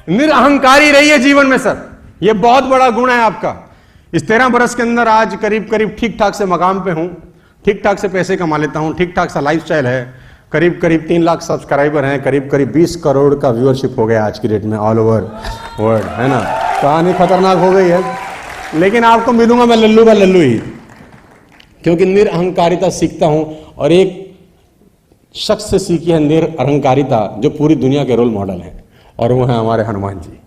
निरअहंकारी रहिए जीवन में सर, यह बहुत बड़ा गुण है आपका। इस 13 बरस के अंदर आज करीब करीब ठीक ठाक से मकाम पे हूं, ठीक ठाक से पैसे कमा लेता हूं, ठीक ठाक सा लाइफस्टाइल है, करीब करीब 3 लाख सब्सक्राइबर हैं, करीब करीब 20 करोड़ का व्यूअरशिप हो गया आज की डेट में ऑल ओवर वर्ल्ड, है ना। कहानी खतरनाक हो गई है, लेकिन आपको मिलूंगा मैं लल्लू का लल्लू ही, क्योंकि निरअहंकारिता सीखता हूं। और एक शख्स से सीखी है निरअहंकारिता जो पूरी दुनिया के रोल मॉडल हैं, और वो है हमारे हनुमान जी।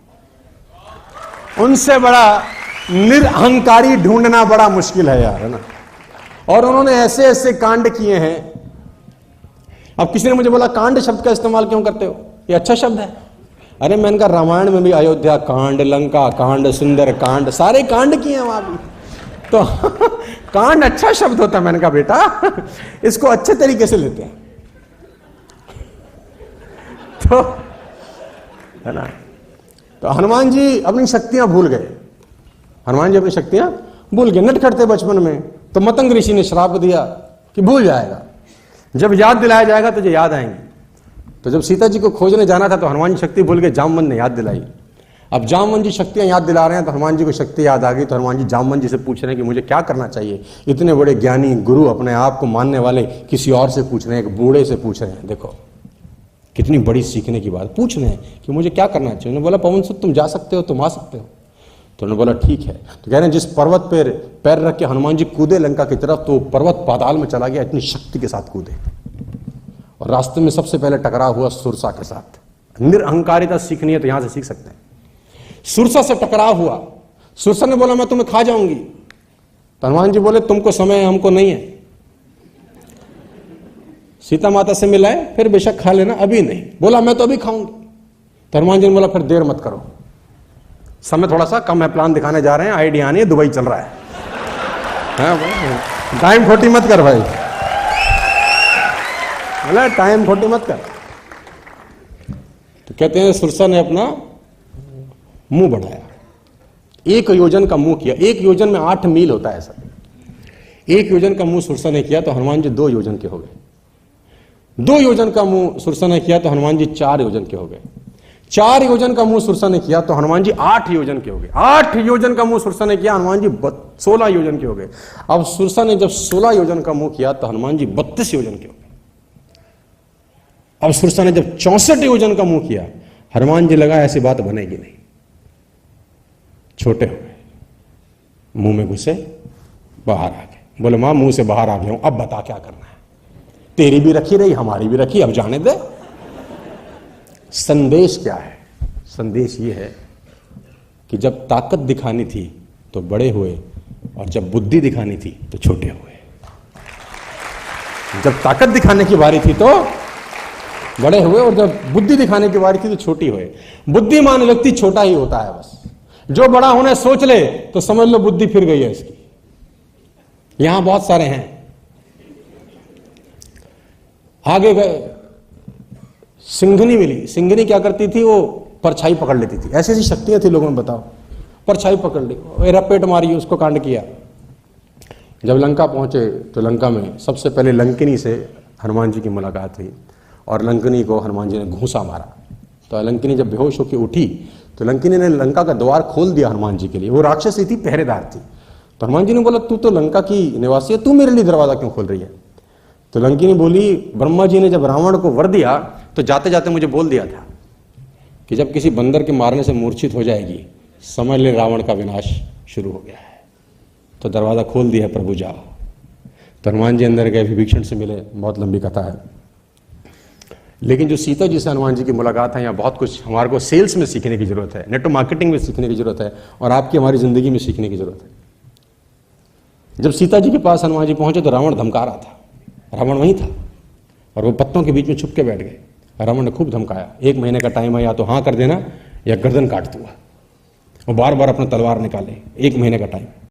उनसे बड़ा निरअहंकारी ढूंढना बड़ा मुश्किल है यार, है ना। और उन्होंने ऐसे ऐसे कांड किए हैं। अब किसी ने मुझे बोला कांड शब्द का इस्तेमाल क्यों करते हो, ये अच्छा शब्द है। अरे मैंने कहा रामायण में भी अयोध्या कांड, लंका कांड, सुंदर कांड, सारे कांड किए हैं वहां भी, तो कांड अच्छा शब्द होता है। मैंने कहा बेटा इसको अच्छे तरीके से लेते हैं, तो है ना। तो हनुमान जी अपनी शक्तियां भूल गए, हनुमान जी अपनी शक्तियां भूल गए, नटखट थे बचपन में। तो मतंग ऋषि ने श्राप दिया कि भूल जाएगा, जब याद दिलाया जाएगा तुझे याद आएंगी। तो जब सीता जी को खोजने जाना था तो हनुमान जी शक्ति भूल गए, जामवंत ने याद दिलाई। अब जामवंत जी शक्तियां याद दिला रहे हैं, तो हनुमान जी को शक्ति याद आ गई। तो हनुमान जी जामवंत जी से पूछ रहे हैं कि मुझे क्या करना चाहिए। इतने बड़े ज्ञानी गुरु, अपने आप को मानने वाले, किसी और से पूछ रहे हैं, एक बूढ़े से पूछ रहे हैं। देखो कितनी बड़ी सीखने की बात, पूछ रहे हैं कि मुझे क्या करना चाहिए। उन्होंने बोला पवन सुत तुम जा सकते हो, तुम आ सकते हो। तो उन्होंने बोला ठीक है। तो कह रहे हैं जिस पर्वत पर पैर रख के हनुमान जी कूदे लंका की तरफ, तो पर्वत पाताल में चला गया, इतनी शक्ति के साथ कूदे। और रास्ते में सबसे पहले टकराव हुआ सुरसा के साथ। निरअहंकारिता सीखनी है तो यहां से सीख सकते हैं। सुरसा से टकराव हुआ, सुरसा ने बोला मैं तुम्हें खा जाऊंगी। तो हनुमान जी बोले तुमको समय है, हमको नहीं है। सीता माता से मिलाए, फिर बेशक खा लेना, अभी नहीं। बोला मैं तो अभी खाऊंगी। तो हनुमान जी ने बोला फिर देर मत करो, समय थोड़ा सा कम है, प्लान दिखाने जा रहे हैं, आइडिया नहीं है, दुबई चल रहा है, टाइम खोटी मत कर भाई, बोला टाइम खोटी मत कर। तो कहते हैं सुरसा ने अपना मुंह बढ़ाया, 1 योजन का मुंह किया। 1 योजन में 8 मील होता है सर। 1 योजन का मुंह सुरसा ने किया तो हनुमान जी 2 योजन के हो गए। 2 योजन का मुंह सुरसा ने किया तो हनुमान जी 4 योजन के हो गए। 4 योजन का मुंह सुरसा ने किया तो हनुमान जी 8 योजन के हो गए। 8 योजन का मुंह सुरसा ने किया, हनुमान जी 16 योजन के हो गए। अब सुरसा ने जब 16 योजन का मुंह किया तो हनुमान जी 32 योजन के हो गए। अब सुरसा ने जब 64 योजन का मुंह किया, हनुमान जी लगा ऐसी बात बनेगी नहीं, छोटे हो गए, मुंह में घुसे, बाहर आ गए। बोले मां मुंह से बाहर आ गया हूं, अब बता क्या करना है। तेरी भी रखी रही, हमारी भी रखी, अब जाने दे। संदेश क्या है? संदेश ये है कि जब ताकत दिखानी थी तो बड़े हुए, और जब बुद्धि दिखानी थी तो छोटे हुए। जब ताकत दिखाने की बारी थी तो बड़े हुए, और जब बुद्धि दिखाने की बारी थी तो छोटी हुए। बुद्धिमान व्यक्ति छोटा ही होता है बस, जो बड़ा होने सोच ले तो समझ लो बुद्धि फिर गई है इसकी। यहां बहुत सारे हैं, आगे गए, सिंघनी मिली। सिंघनी क्या करती थी, वो परछाई पकड़ लेती थी। ऐसी ऐसी शक्तियां थी लोगों में, बताओ। परछाई पकड़ ली, रपेट मारी, उसको कांड किया। जब लंका पहुंचे तो लंका में सबसे पहले लंकिनी से हनुमान जी की मुलाकात हुई, और लंकिनी को हनुमान जी ने घूंसा मारा। तो लंकिनी जब बेहोश होकर उठी तो लंकिनी ने लंका का द्वार खोल दिया हनुमान जी के लिए। वो राक्षसी थी, पहरेदार थी। तो हनुमान जी ने बोला तू तो लंका की निवासी है, तू मेरे लिए दरवाजा क्यों खोल रही है? तो लंकिनी बोली ब्रह्मा जी ने जब रावण को वर दिया तो जाते जाते मुझे बोल दिया था कि जब किसी बंदर के मारने से मूर्छित हो जाएगी, समझ ले रावण का विनाश शुरू हो गया है। तो दरवाजा खोल दिया, प्रभु जाओ। तो हनुमान जी अंदर गए, विभीषण से मिले, बहुत लंबी कथा है। लेकिन जो सीता जी से हनुमान जी की मुलाकात है, यहाँ बहुत कुछ हमारे को सेल्स में सीखने की जरूरत है, नेटवर्क मार्केटिंग में सीखने की जरूरत है, और आपकी हमारी जिंदगी में सीखने की जरूरत है। जब सीता जी के पास हनुमान जी पहुंचे तो रावण धमका रहा था। रावण वहीं था और वो पत्तों के बीच में छुप के बैठ गए। रावण ने खूब धमकाया, 1 महीने का टाइम है, या तो हाँ कर देना या गर्दन काट दूंगा। वो बार बार अपना तलवार निकाले, 1 महीने का टाइम।